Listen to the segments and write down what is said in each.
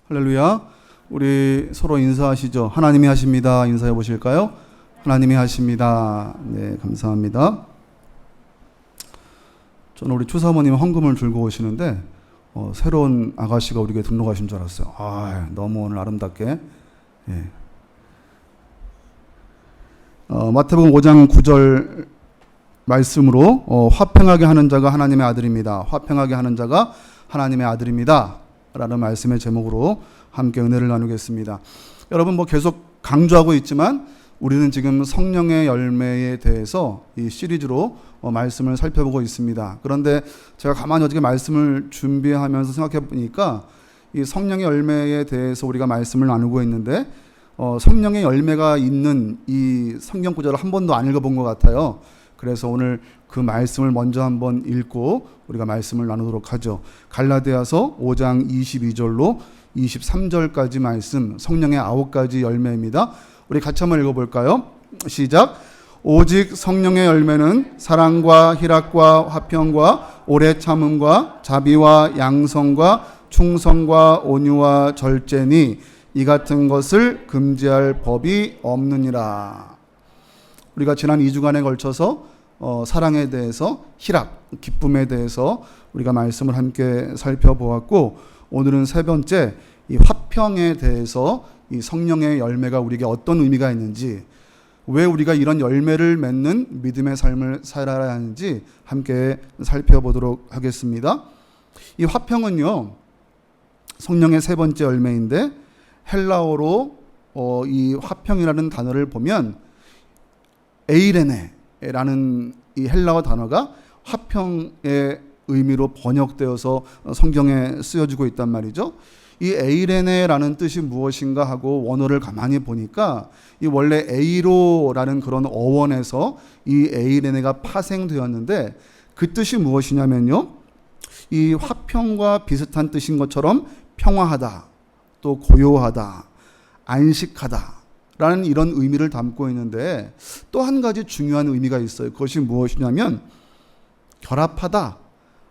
할렐루야. 우리 서로 인사하시죠. 하나님이 하십니다. 인사해 보실까요? 하나님이 하십니다. 네, 감사합니다. 저는 우리 추사모님 헌금을 들고 오시는데 새로운 아가씨가 우리에게 등록하신 줄 알았어요. 너무 오늘 아름답게. 예. 마태복음 5장 9절 말씀으로 화평하게 하는 자가 하나님의 아들입니다. 화평하게 하는 자가 하나님의 아들입니다. 라는 말씀의 제목으로 함께 은혜를 나누겠습니다. 여러분 계속 강조하고 있지만 우리는 지금 성령의 열매에 대해서 이 시리즈로 말씀을 살펴보고 있습니다. 그런데 제가 가만히 어저께 말씀을 준비하면서 생각해 보니까 이 성령의 열매에 대해서 우리가 말씀을 나누고 있는데 성령의 열매가 있는 이 성경 구절을 한 번도 안 읽어본 것 같아요. 그래서 오늘 그 말씀을 먼저 한번 읽고 우리가 말씀을 나누도록 하죠. 갈라디아서 5장 22절로 23절까지 말씀, 성령의 9가지 열매입니다. 우리 같이 한번 읽어볼까요? 시작. 오직 성령의 열매는 사랑과 희락과 화평과 오래 참음과 자비와 양성과 충성과 온유와 절제니 이 같은 것을 금지할 법이 없느니라. 우리가 지난 2주간에 걸쳐서 사랑에 대해서, 희락, 기쁨에 대해서 우리가 말씀을 함께 살펴보았고, 오늘은 세 번째 이 화평에 대해서 이 성령의 열매가 우리에게 어떤 의미가 있는지, 왜 우리가 이런 열매를 맺는 믿음의 삶을 살아야 하는지 함께 살펴보도록 하겠습니다. 이 화평은요, 성령의 세 번째 열매인데 헬라어로 이 화평이라는 단어를 보면 에이레네라는 이 헬라어 단어가 화평의 의미로 번역되어서 성경에 쓰여지고 있단 말이죠. 이 에이레네라는 뜻이 무엇인가 하고 원어를 가만히 보니까 이 원래 에이로라는 그런 어원에서 이 에이레네가 파생되었는데 그 뜻이 무엇이냐면요, 이 화평과 비슷한 뜻인 것처럼 평화하다, 또 고요하다, 안식하다 라는 이런 의미를 담고 있는데 또 한 가지 중요한 의미가 있어요. 그것이 무엇이냐면 결합하다,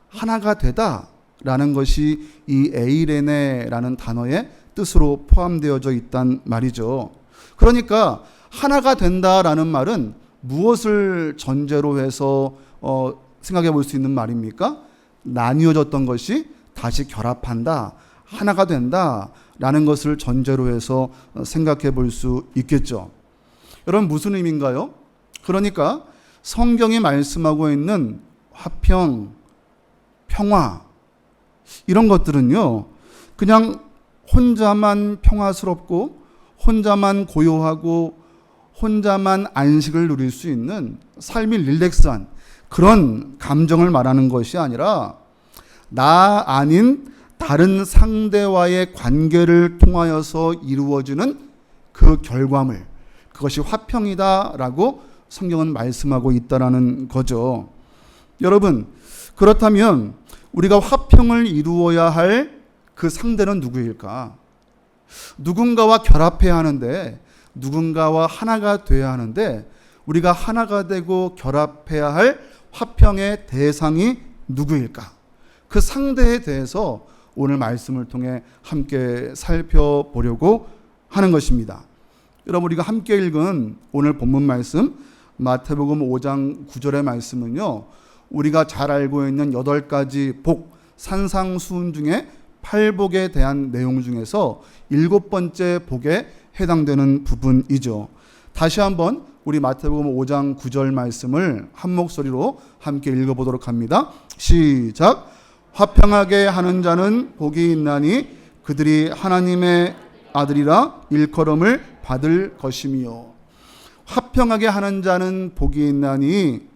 하나가 되다 라는 것이 이 에이레네라는 단어의 뜻으로 포함되어져 있단 말이죠. 그러니까 하나가 된다라는 말은 무엇을 전제로 해서 생각해 볼 수 있는 말입니까? 나뉘어졌던 것이 다시 결합한다, 하나가 된다 라는 것을 전제로 해서 생각해 볼 수 있겠죠. 여러분, 무슨 의미인가요? 그러니까 성경이 말씀하고 있는 화평, 평화, 이런 것들은요, 그냥 혼자만 평화스럽고 혼자만 고요하고 혼자만 안식을 누릴 수 있는 삶이 릴렉스한 그런 감정을 말하는 것이 아니라 나 아닌 다른 상대와의 관계를 통하여서 이루어지는 그 결과물, 그것이 화평이다라고 성경은 말씀하고 있다라는 거죠. 여러분, 그렇다면 우리가 화평을 이루어야 할 그 상대는 누구일까? 누군가와 결합해야 하는데, 누군가와 하나가 돼야 하는데, 우리가 하나가 되고 결합해야 할 화평의 대상이 누구일까? 그 상대에 대해서 오늘 말씀을 통해 함께 살펴보려고 하는 것입니다. 여러분, 우리가 함께 읽은 오늘 본문 말씀 마태복음 5장 9절의 말씀은요, 우리가 잘 알고 있는 8가지 복, 산상수훈 중에 8복에 대한 내용 중에서 7번째 복에 해당되는 부분이죠. 다시 한번 우리 마태복음 5장 9절 말씀을 한 목소리로 함께 읽어보도록 합니다. 시작. 화평하게 하는 자는 복이 있나니 그들이 하나님의 아들이라 일컬음을 받을 것이며. 화평하게 하는 자는 복이 있나니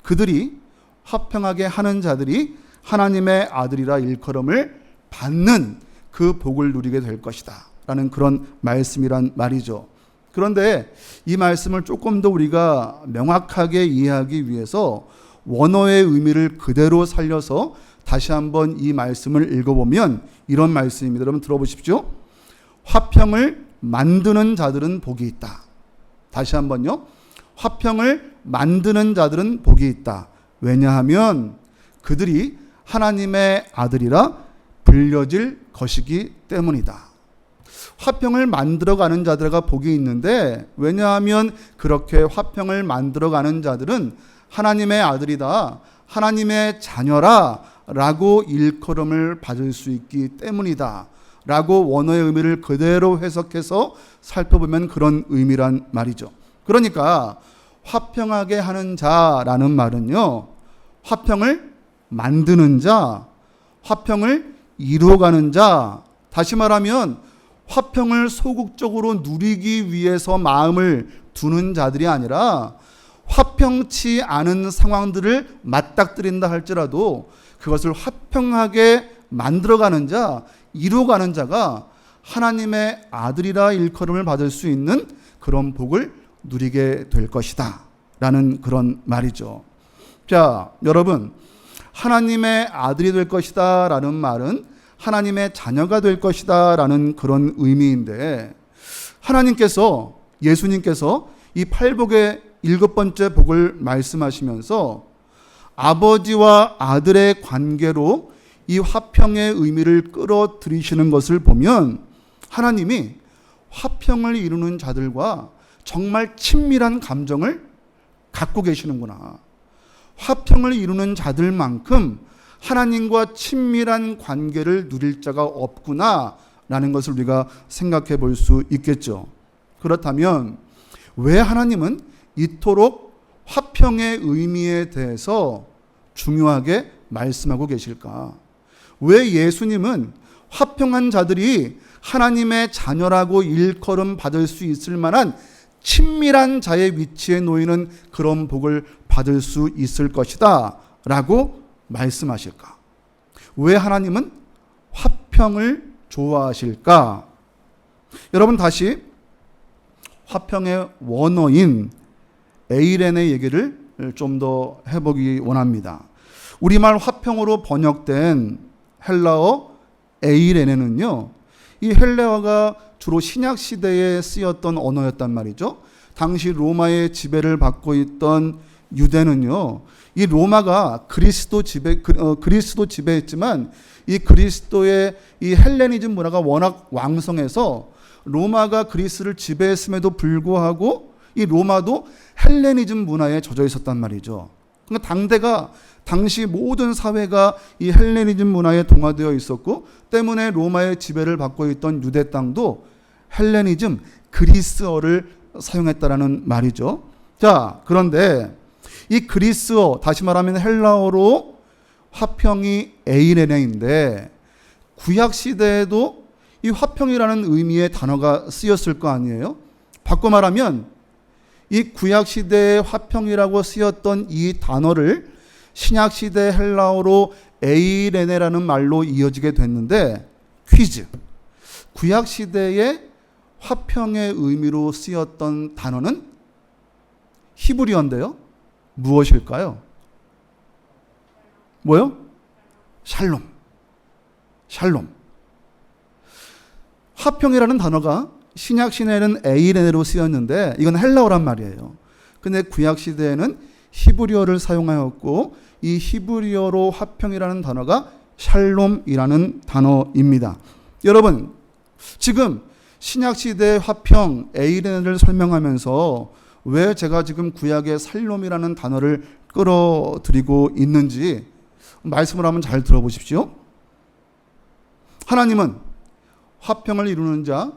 그들이, 화평하게 하는 자들이 하나님의 아들이라 일컬음을 받는 그 복을 누리게 될 것이다 라는 그런 말씀이란 말이죠. 그런데 이 말씀을 조금 더 우리가 명확하게 이해하기 위해서 원어의 의미를 그대로 살려서 다시 한번 이 말씀을 읽어보면 이런 말씀입니다. 여러분 들어보십시오. 화평을 만드는 자들은 복이 있다. 다시 한번요. 화평을 만드는 자들은 복이 있다. 왜냐하면 그들이 하나님의 아들이라 돌려질 것이기 때문이다. 화평을 만들어가는 자들과 복이 있는데, 왜냐하면 그렇게 화평을 만들어가는 자들은 하나님의 아들이다, 하나님의 자녀라 라고 일컬음을 받을 수 있기 때문이다 라고 원어의 의미를 그대로 해석해서 살펴보면 그런 의미란 말이죠. 그러니까 화평하게 하는 자라는 말은요, 화평을 만드는 자, 화평을 이루어가는 자, 다시 말하면 화평을 소극적으로 누리기 위해서 마음을 두는 자들이 아니라 화평치 않은 상황들을 맞닥뜨린다 할지라도 그것을 화평하게 만들어가는 자, 이루어가는 자가 하나님의 아들이라 일컬음을 받을 수 있는 그런 복을 누리게 될 것이다 라는 그런 말이죠. 자, 여러분, 하나님의 아들이 될 것이다 라는 말은 하나님의 자녀가 될 것이다 라는 그런 의미인데, 하나님께서, 예수님께서 이 팔복의 7번째 복을 말씀하시면서 아버지와 아들의 관계로 이 화평의 의미를 끌어들이시는 것을 보면 하나님이 화평을 이루는 자들과 정말 친밀한 감정을 갖고 계시는구나. 화평을 이루는 자들만큼 하나님과 친밀한 관계를 누릴 자가 없구나 라는 것을 우리가 생각해 볼 수 있겠죠. 그렇다면 왜 하나님은 이토록 화평의 의미에 대해서 중요하게 말씀하고 계실까? 왜 예수님은 화평한 자들이 하나님의 자녀라고 일컬음 받을 수 있을 만한 친밀한 자의 위치에 놓이는 그런 복을 받을 수 있을 것이다 라고 말씀하실까? 왜 하나님은 화평을 좋아하실까? 여러분, 다시 화평의 원어인 에이렌의 얘기를 좀 더 해보기 원합니다. 우리말 화평으로 번역된 헬라어 에이렌에는요, 이 헬라어가 주로 신약 시대에 쓰였던 언어였단 말이죠. 당시 로마의 지배를 받고 있던 유대는요, 이 로마가 그리스도 지배했지만 이 그리스도의 이 헬레니즘 문화가 워낙 왕성해서 로마가 그리스를 지배했음에도 불구하고 이 로마도 헬레니즘 문화에 젖어 있었단 말이죠. 그러니까 당시 모든 사회가 이 헬레니즘 문화에 동화되어 있었고, 때문에 로마의 지배를 받고 있던 유대 땅도 헬레니즘, 그리스어를 사용했다라는 말이죠. 자, 그런데 이 그리스어, 다시 말하면 헬라어로 화평이 에이레네인데, 구약 시대에도 이 화평이라는 의미의 단어가 쓰였을 거 아니에요? 바꿔 말하면 이 구약 시대의 화평이라고 쓰였던 이 단어를 신약 시대 헬라어로 에이레네라는 말로 이어지게 됐는데, 퀴즈. 구약 시대의 화평의 의미로 쓰였던 단어는 히브리어인데요. 무엇일까요? 뭐요? 샬롬. 샬롬. 화평이라는 단어가 신약 시대에는 에이레네로 쓰였는데 이건 헬라어란 말이에요. 근데 구약 시대에는 히브리어를 사용하였고, 이 히브리어로 화평이라는 단어가 샬롬이라는 단어입니다. 여러분, 지금 신약 시대의 화평 에이레네를 설명하면서 왜 제가 지금 구약의 샬롬이라는 단어를 끌어들이고 있는지 말씀을 한번 잘 들어보십시오. 하나님은 화평을 이루는 자,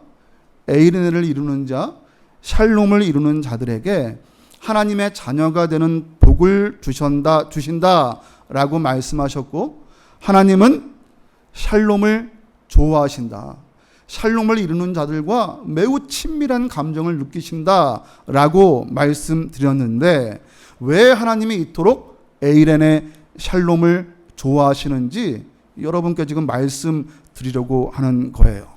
에이레네를 이루는 자, 샬롬을 이루는 자들에게 하나님의 자녀가 되는 복을 주신다라고 말씀하셨고, 하나님은 샬롬을 좋아하신다. 샬롬을 이루는 자들과 매우 친밀한 감정을 느끼신다라고 말씀드렸는데, 왜 하나님이 이토록 에이레네 샬롬을 좋아하시는지 여러분께 지금 말씀드리려고 하는 거예요.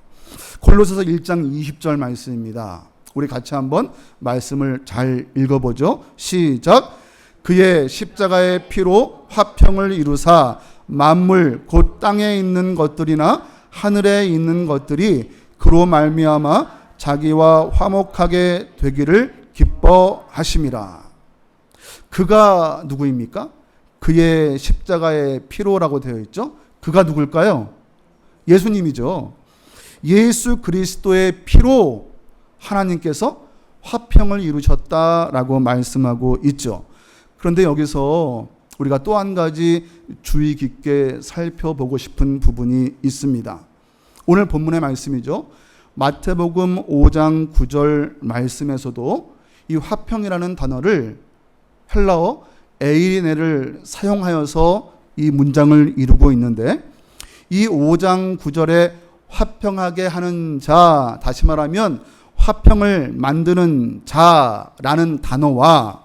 골로새서 1장 20절 말씀입니다. 우리 같이 한번 말씀을 잘 읽어보죠. 시작. 그의 십자가의 피로 화평을 이루사 만물 곧 땅에 있는 것들이나 하늘에 있는 것들이 그로 말미암아 자기와 화목하게 되기를 기뻐하심이라. 그가 누구입니까? 그의 십자가의 피로라고 되어 있죠. 그가 누굴까요? 예수님이죠. 예수 그리스도의 피로 하나님께서 화평을 이루셨다라고 말씀하고 있죠. 그런데 여기서 우리가 또 한 가지 주의 깊게 살펴보고 싶은 부분이 있습니다. 오늘 본문의 말씀이죠. 마태복음 5장 9절 말씀에서도 이 화평이라는 단어를 헬라어 에이레네를 사용하여서 이 문장을 이루고 있는데, 이 5장 9절에 화평하게 하는 자, 다시 말하면 화평을 만드는 자라는 단어와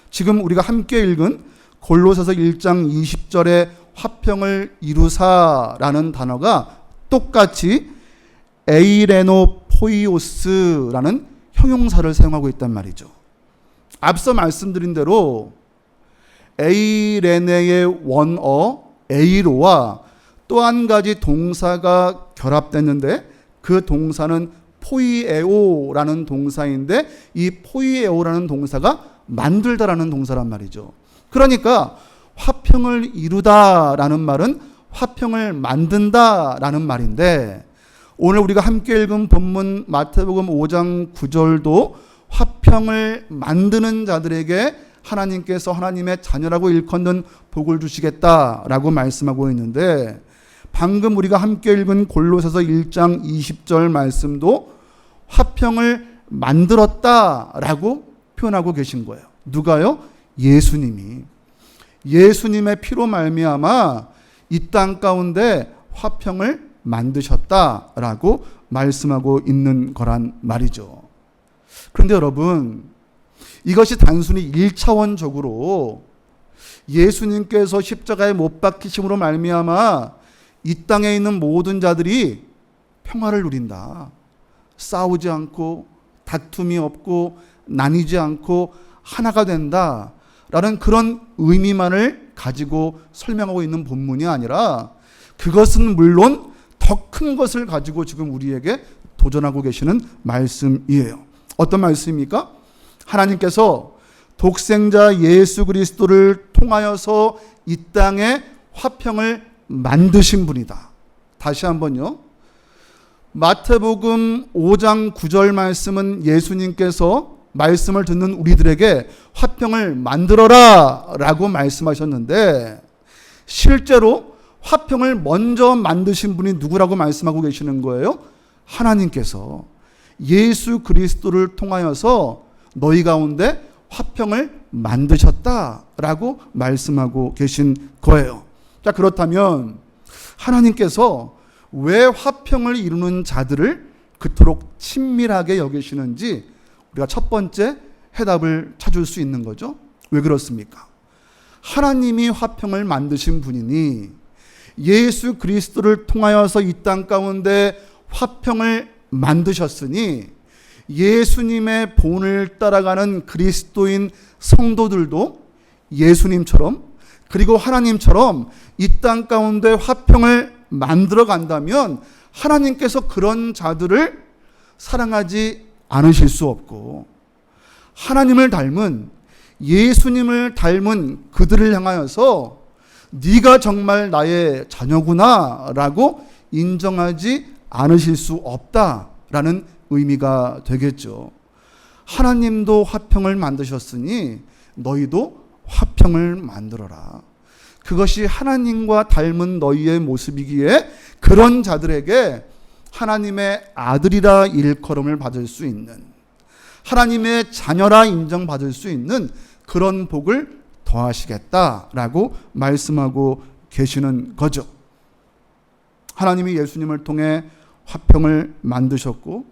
지금 우리가 함께 읽은 골로새서 1장 20절에 화평을 이루사라는 단어가 똑같이 에이레노포이오스라는 형용사를 사용하고 있단 말이죠. 앞서 말씀드린 대로 에이레네의 원어 에이로와 또 한 가지 동사가 결합됐는데 그 동사는 포이에오라는 동사인데 이 포이에오라는 동사가 만들다라는 동사란 말이죠. 그러니까 화평을 이루다라는 말은 화평을 만든다라는 말인데, 오늘 우리가 함께 읽은 본문 마태복음 5장 9절도 화평을 만드는 자들에게 하나님께서 하나님의 자녀라고 일컫는 복을 주시겠다라고 말씀하고 있는데, 방금 우리가 함께 읽은 골로새서 1장 20절 말씀도 화평을 만들었다라고 표현하고 계신 거예요. 누가요? 예수님이. 예수님의 피로 말미암아 이 땅 가운데 화평을 만드셨다라고 말씀하고 있는 거란 말이죠. 그런데 여러분, 이것이 단순히 1차원적으로 예수님께서 십자가에 못 박히심으로 말미암아 이 땅에 있는 모든 자들이 평화를 누린다, 싸우지 않고 다툼이 없고 나뉘지 않고 하나가 된다라는 그런 의미만을 가지고 설명하고 있는 본문이 아니라, 그것은 물론 더 큰 것을 가지고 지금 우리에게 도전하고 계시는 말씀이에요. 어떤 말씀입니까? 하나님께서 독생자 예수 그리스도를 통하여서 이 땅에 화평을 만드신 분이다. 다시 한번요. 마태복음 5장 9절 말씀은 예수님께서 말씀을 듣는 우리들에게 화평을 만들어라 라고 말씀하셨는데, 실제로 화평을 먼저 만드신 분이 누구라고 말씀하고 계시는 거예요? 하나님께서 예수 그리스도를 통하여서 너희 가운데 화평을 만드셨다라고 말씀하고 계신 거예요. 자, 그렇다면 하나님께서 왜 화평을 이루는 자들을 그토록 친밀하게 여기시는지 우리가 첫 번째 해답을 찾을 수 있는 거죠. 왜 그렇습니까? 하나님이 화평을 만드신 분이니 예수 그리스도를 통하여서 이 땅 가운데 화평을 만드셨으니 예수님의 본을 따라가는 그리스도인 성도들도 예수님처럼 그리고 하나님처럼 이 땅 가운데 화평을 만들어 간다면 하나님께서 그런 자들을 사랑하지 않으실 수 없고, 하나님을 닮은 예수님을 닮은 그들을 향하여서 네가 정말 나의 자녀구나 라고 인정하지 않으실 수 없다라는 의미가 되겠죠. 하나님도 화평을 만드셨으니 너희도 화평을 만들어라. 그것이 하나님과 닮은 너희의 모습이기에 그런 자들에게 하나님의 아들이라 일컬음을 받을 수 있는, 하나님의 자녀라 인정받을 수 있는 그런 복을 더하시겠다라고 말씀하고 계시는 거죠. 하나님이 예수님을 통해 화평을 만드셨고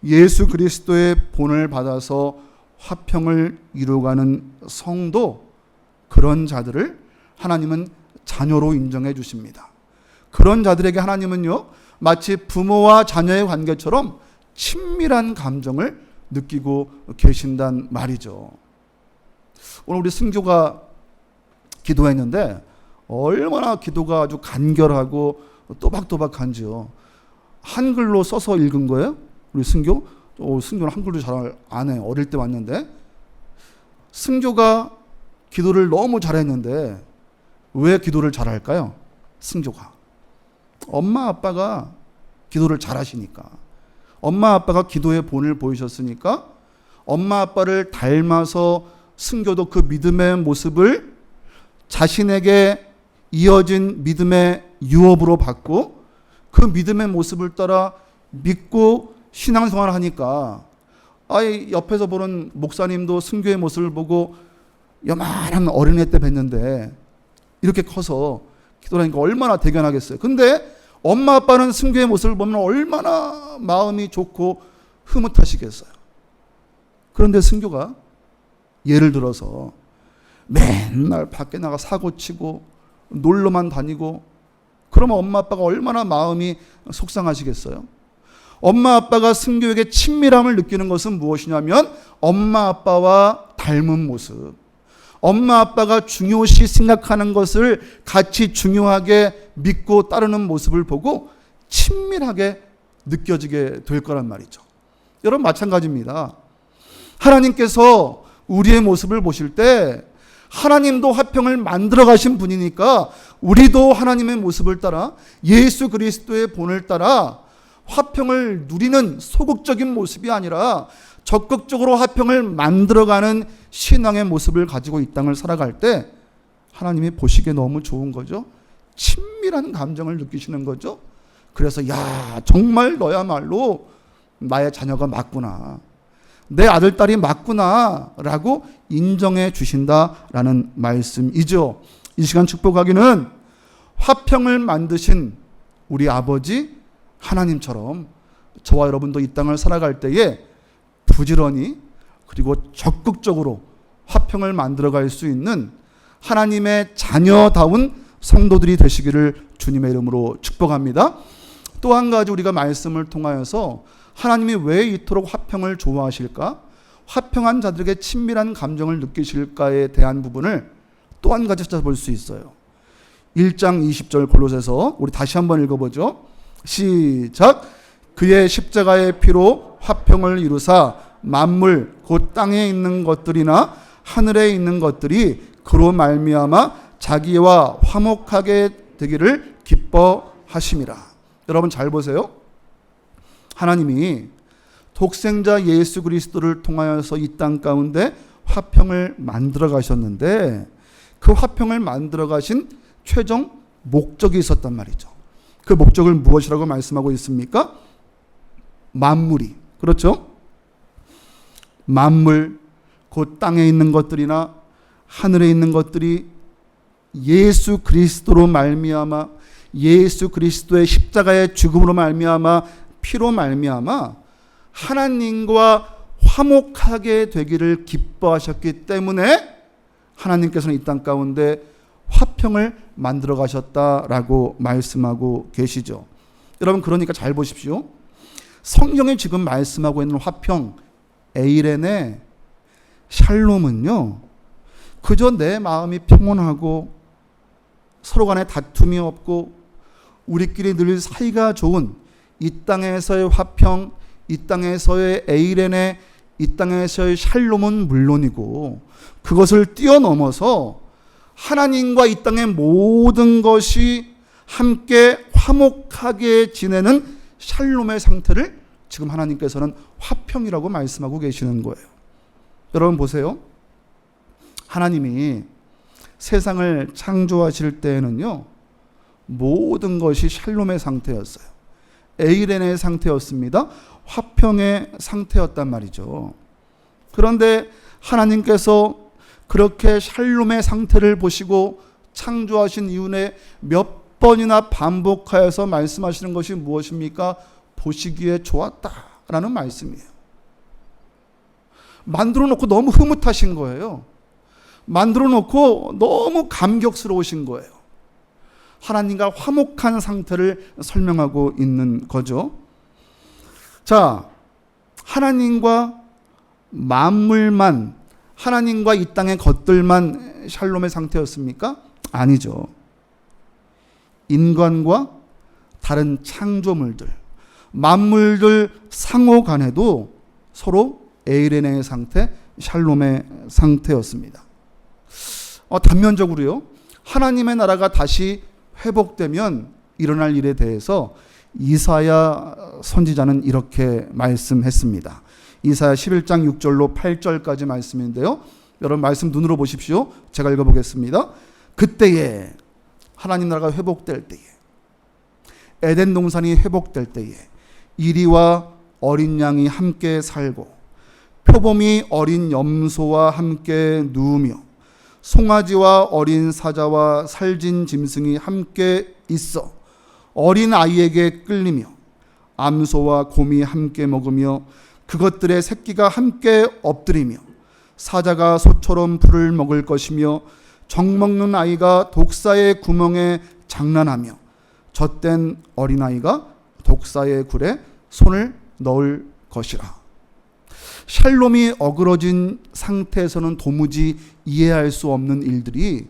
예수 그리스도의 본을 받아서 화평을 이루어가는 성도, 그런 자들을 하나님은 자녀로 인정해 주십니다. 그런 자들에게 하나님은요, 마치 부모와 자녀의 관계처럼 친밀한 감정을 느끼고 계신단 말이죠. 오늘 우리 승조가 기도했는데 얼마나 기도가 아주 간결하고 또박또박한지요. 한글로 써서 읽은 거예요? 우리 승교? 승교는 한글도 잘 안 해. 어릴 때 왔는데. 승조가 기도를 너무 잘했는데 왜 기도를 잘할까요? 승조가. 엄마 아빠가 기도를 잘하시니까, 엄마 아빠가 기도의 본을 보이셨으니까 엄마 아빠를 닮아서 승교도 그 믿음의 모습을 자신에게 이어진 믿음의 유업으로 받고 그 믿음의 모습을 따라 믿고 신앙생활을 하니까 옆에서 보는 목사님도 승교의 모습을 보고 요만한 어린애 때 뵀는데 이렇게 커서 기도를 하니까 얼마나 대견하겠어요. 근데 엄마 아빠는 승교의 모습을 보면 얼마나 마음이 좋고 흐뭇하시겠어요. 그런데 승교가 예를 들어서 맨날 밖에 나가 사고치고 놀러만 다니고 그러면 엄마 아빠가 얼마나 마음이 속상하시겠어요. 엄마 아빠가 승교에게 친밀함을 느끼는 것은 무엇이냐면 엄마 아빠와 닮은 모습, 엄마 아빠가 중요시 생각하는 것을 같이 중요하게 믿고 따르는 모습을 보고 친밀하게 느껴지게 될 거란 말이죠. 여러분 마찬가지입니다. 하나님께서 우리의 모습을 보실 때 하나님도 화평을 만들어 가신 분이니까 우리도 하나님의 모습을 따라 예수 그리스도의 본을 따라 화평을 누리는 소극적인 모습이 아니라 적극적으로 화평을 만들어가는 신앙의 모습을 가지고 이 땅을 살아갈 때 하나님이 보시기에 너무 좋은 거죠. 친밀한 감정을 느끼시는 거죠. 그래서 야, 정말 너야말로 나의 자녀가 맞구나, 내 아들 딸이 맞구나 라고 인정해 주신다라는 말씀이죠. 이 시간 축복하기는 화평을 만드신 우리 아버지 하나님처럼 저와 여러분도 이 땅을 살아갈 때에 부지런히 그리고 적극적으로 화평을 만들어갈 수 있는 하나님의 자녀다운 성도들이 되시기를 주님의 이름으로 축복합니다. 또 한 가지 우리가 말씀을 통하여서 하나님이 왜 이토록 화평을 좋아하실까? 화평한 자들에게 친밀한 감정을 느끼실까에 대한 부분을 또 한 가지 찾아볼 수 있어요. 1장 20절 골로새서 우리 다시 한번 읽어보죠. 시작. 그의 십자가의 피로 화평을 이루사 만물 곧 땅에 있는 것들이나 하늘에 있는 것들이 그로 말미암아 자기와 화목하게 되기를 기뻐하심이라. 여러분 잘 보세요. 하나님이 독생자 예수 그리스도를 통하여서 이 땅 가운데 화평을 만들어 가셨는데 그 화평을 만들어 가신 최종 목적이 있었단 말이죠. 그 목적을 무엇이라고 말씀하고 있습니까? 만물이, 그렇죠? 만물 곧 땅에 있는 것들이나 하늘에 있는 것들이 예수 그리스도로 말미암아 예수 그리스도의 십자가의 죽음으로 말미암아 피로 말미암아 하나님과 화목하게 되기를 기뻐하셨기 때문에 하나님께서는 이 땅 가운데 화평을 만들어 가셨다라고 말씀하고 계시죠. 여러분 그러니까 잘 보십시오. 성경이 지금 말씀하고 있는 화평, 에이렌의 샬롬은요, 그저 내 마음이 평온하고 서로 간에 다툼이 없고 우리끼리 늘 사이가 좋은 이 땅에서의 화평, 이 땅에서의 에이렌의, 이 땅에서의 샬롬은 물론이고 그것을 뛰어넘어서 하나님과 이 땅의 모든 것이 함께 화목하게 지내는 샬롬의 상태를 지금 하나님께서는 화평이라고 말씀하고 계시는 거예요. 여러분 보세요. 하나님이 세상을 창조하실 때에는요, 모든 것이 샬롬의 상태였어요. 에이렌의 상태였습니다. 화평의 상태였단 말이죠. 그런데 하나님께서 그렇게 샬롬의 상태를 보시고 창조하신 이후에 몇 번이나 반복하여서 말씀하시는 것이 무엇입니까? 보시기에 좋았다라는 말씀이에요. 만들어 놓고 너무 흐뭇하신 거예요. 만들어 놓고 너무 감격스러우신 거예요. 하나님과 화목한 상태를 설명하고 있는 거죠. 자, 하나님과 만물만, 하나님과 이 땅의 것들만 샬롬의 상태였습니까? 아니죠. 인간과 다른 창조물들, 만물들 상호 간에도 서로 에이렌의 상태, 샬롬의 상태였습니다. 단면적으로요, 하나님의 나라가 다시 회복되면 일어날 일에 대해서 이사야 선지자는 이렇게 말씀했습니다. 이사야 11장 6절로 8절까지 말씀인데요. 여러분 말씀 눈으로 보십시오. 제가 읽어보겠습니다. 그때에 하나님 나라가 회복될 때에, 에덴 동산이 회복될 때에 이리와 어린 양이 함께 살고 표범이 어린 염소와 함께 누우며 송아지와 어린 사자와 살진 짐승이 함께 있어 어린 아이에게 끌리며 암소와 곰이 함께 먹으며 그것들의 새끼가 함께 엎드리며 사자가 소처럼 풀을 먹을 것이며 정먹는 아이가 독사의 구멍에 장난하며 젖된 어린아이가 독사의 굴에 손을 넣을 것이라. 샬롬이 어그러진 상태에서는 도무지 이해할 수 없는 일들이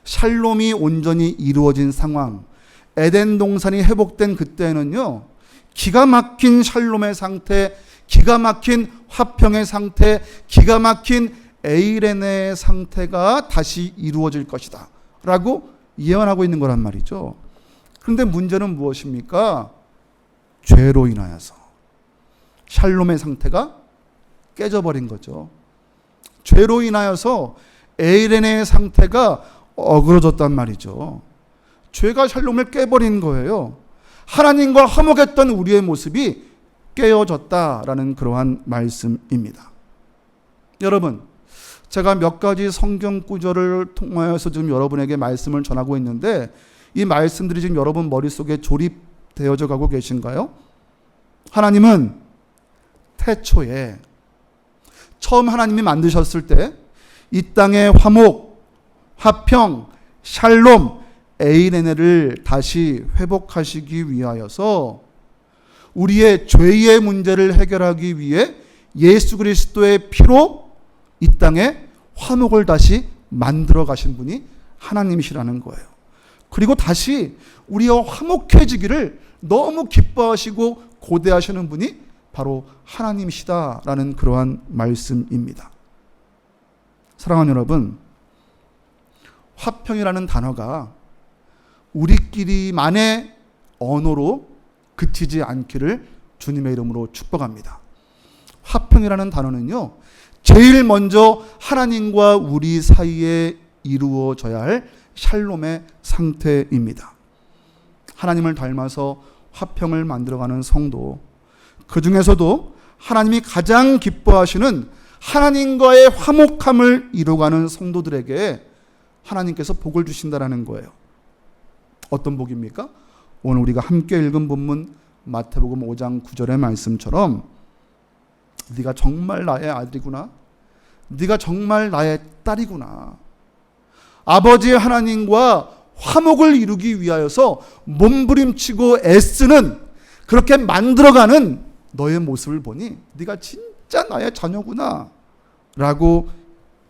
샬롬이 온전히 이루어진 상황, 에덴 동산이 회복된 그때는요, 기가 막힌 샬롬의 상태, 기가 막힌 화평의 상태, 기가 막힌 에이레네의 상태가 다시 이루어질 것이다 라고 예언하고 있는 거란 말이죠. 그런데 문제는 무엇입니까? 죄로 인하여서 샬롬의 상태가 깨져버린 거죠. 죄로 인하여서 에이레네의 상태가 어그러졌단 말이죠. 죄가 샬롬을 깨버린 거예요. 하나님과 화목했던 우리의 모습이 깨어졌다라는 그러한 말씀입니다. 여러분, 제가 몇 가지 성경 구절을 통하여서 지금 여러분에게 말씀을 전하고 있는데 이 말씀들이 지금 여러분 머릿속에 조립되어져 가고 계신가요? 하나님은 태초에 처음 하나님이 만드셨을 때 이 땅의 화목, 화평, 샬롬, 에이레네를 다시 회복하시기 위하여서 우리의 죄의 문제를 해결하기 위해 예수 그리스도의 피로 이 땅에 화목을 다시 만들어 가신 분이 하나님이시라는 거예요. 그리고 다시 우리와 화목해지기를 너무 기뻐하시고 고대하시는 분이 바로 하나님이시다라는 그러한 말씀입니다. 사랑하는 여러분, 화평이라는 단어가 우리끼리만의 언어로 그치지 않기를 주님의 이름으로 축복합니다. 화평이라는 단어는요, 제일 먼저 하나님과 우리 사이에 이루어져야 할 샬롬의 상태입니다. 하나님을 닮아서 화평을 만들어가는 성도, 그 중에서도 하나님이 가장 기뻐하시는 하나님과의 화목함을 이루어가는 성도들에게 하나님께서 복을 주신다라는 거예요. 어떤 복입니까? 오늘 우리가 함께 읽은 본문 마태복음 5장 9절의 말씀처럼 네가 정말 나의 아들이구나, 네가 정말 나의 딸이구나, 아버지 하나님과 화목을 이루기 위하여서 몸부림치고 애쓰는, 그렇게 만들어가는 너의 모습을 보니 네가 진짜 나의 자녀구나 라고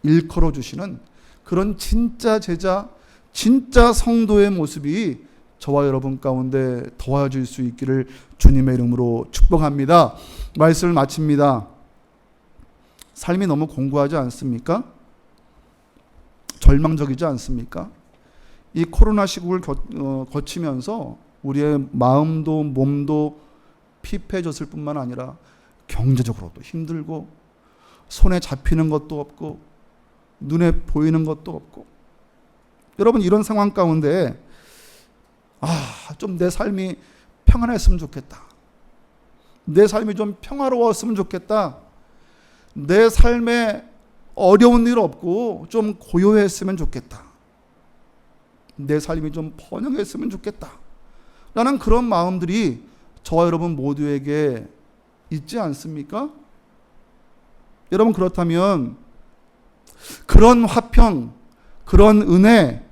일컬어 주시는 그런 진짜 제자, 진짜 성도의 모습이 저와 여러분 가운데 더해질 수 있기를 주님의 이름으로 축복합니다. 말씀을 마칩니다. 삶이 너무 공고하지 않습니까? 절망적이지 않습니까? 이 코로나 시국을 거치면서 우리의 마음도 몸도 피폐해졌을 뿐만 아니라 경제적으로도 힘들고 손에 잡히는 것도 없고 눈에 보이는 것도 없고, 여러분 이런 상황 가운데 좀 내 삶이 평안했으면 좋겠다, 내 삶이 좀 평화로웠으면 좋겠다, 내 삶에 어려운 일 없고 좀 고요했으면 좋겠다, 내 삶이 좀 번영했으면 좋겠다 라는 그런 마음들이 저와 여러분 모두에게 있지 않습니까? 여러분 그렇다면 그런 화평, 그런 은혜,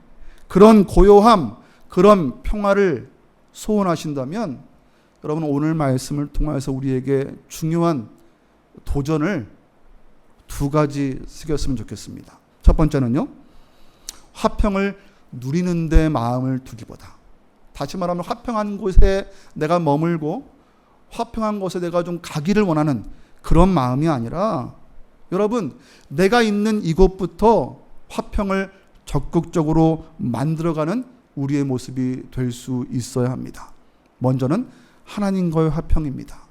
그런 고요함, 그런 평화를 소원하신다면 여러분 오늘 말씀을 통해서 우리에게 중요한 도전을 두 가지 쓰였으면 좋겠습니다. 첫 번째는요, 화평을 누리는 데 마음을 두기보다, 다시 말하면 화평한 곳에 내가 머물고 화평한 곳에 내가 좀 가기를 원하는 그런 마음이 아니라, 여러분 내가 있는 이곳부터 화평을 적극적으로 만들어가는 우리의 모습이 될 수 있어야 합니다. 먼저는 하나님과의 화평입니다.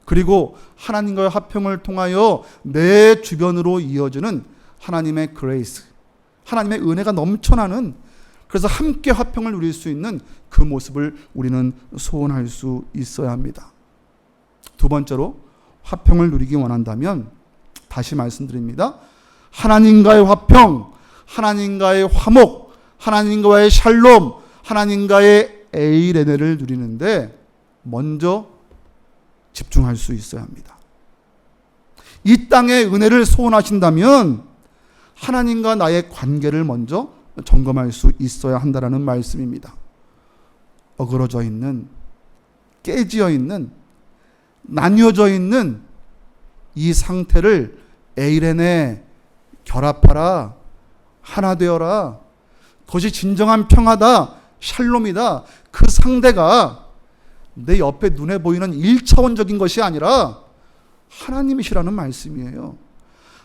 그리고 하나님과의 화평을 통하여 내 주변으로 이어지는 하나님의 그레이스, 하나님의 은혜가 넘쳐나는, 그래서 함께 화평을 누릴 수 있는 그 모습을 우리는 소원할 수 있어야 합니다. 두 번째로, 화평을 누리기 원한다면 다시 말씀드립니다. 하나님과의 화평, 하나님과의 화목, 하나님과의 샬롬, 하나님과의 에이레네를 누리는데 먼저 집중할 수 있어야 합니다. 이 땅의 은혜를 소원하신다면 하나님과 나의 관계를 먼저 점검할 수 있어야 한다는 말씀입니다. 어그러져 있는, 깨지어 있는, 나뉘어져 있는 이 상태를 에이레네, 결합하라, 하나 되어라. 그것이 진정한 평화다, 샬롬이다. 그 상대가 내 옆에 눈에 보이는 1차원적인 것이 아니라 하나님이시라는 말씀이에요.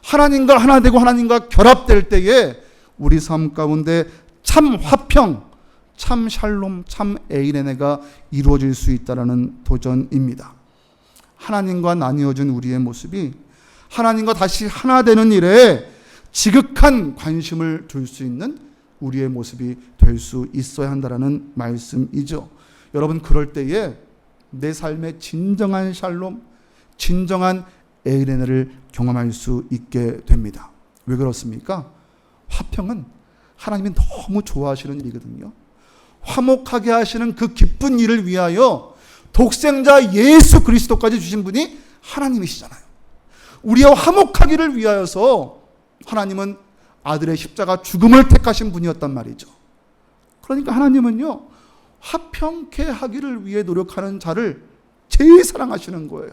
하나님과 하나 되고 하나님과 결합될 때에 우리 삶 가운데 참 화평, 참 샬롬, 참 에이레네가 이루어질 수 있다는 도전입니다. 하나님과 나뉘어진 우리의 모습이 하나님과 다시 하나 되는 일에 지극한 관심을 줄 수 있는 우리의 모습이 될 수 있어야 한다는 말씀이죠. 여러분, 그럴 때에 내 삶의 진정한 샬롬, 진정한 에이레네를 경험할 수 있게 됩니다. 왜 그렇습니까? 화평은 하나님이 너무 좋아하시는 일이거든요. 화목하게 하시는 그 기쁜 일을 위하여 독생자 예수 그리스도까지 주신 분이 하나님이시잖아요. 우리와 화목하기를 위하여서 하나님은 아들의 십자가 죽음을 택하신 분이었단 말이죠. 그러니까 하나님은요, 화평케 하기를 위해 노력하는 자를 제일 사랑하시는 거예요.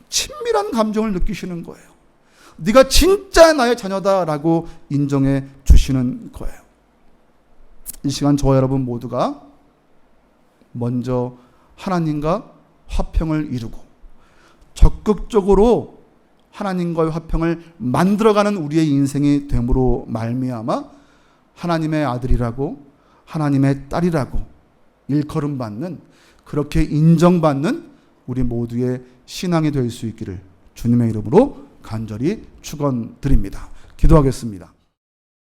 친밀한 감정을 느끼시는 거예요. 네가 진짜 나의 자녀다라고 인정해 주시는 거예요. 이 시간 저와 여러분 모두가 먼저 하나님과 화평을 이루고 적극적으로 하나님과의 화평을 만들어가는 우리의 인생이 됨으로 말미암아 하나님의 아들이라고, 하나님의 딸이라고 일컬음 받는, 그렇게 인정받는 우리 모두의 신앙이 될 수 있기를 주님의 이름으로 간절히 축원드립니다. 기도하겠습니다.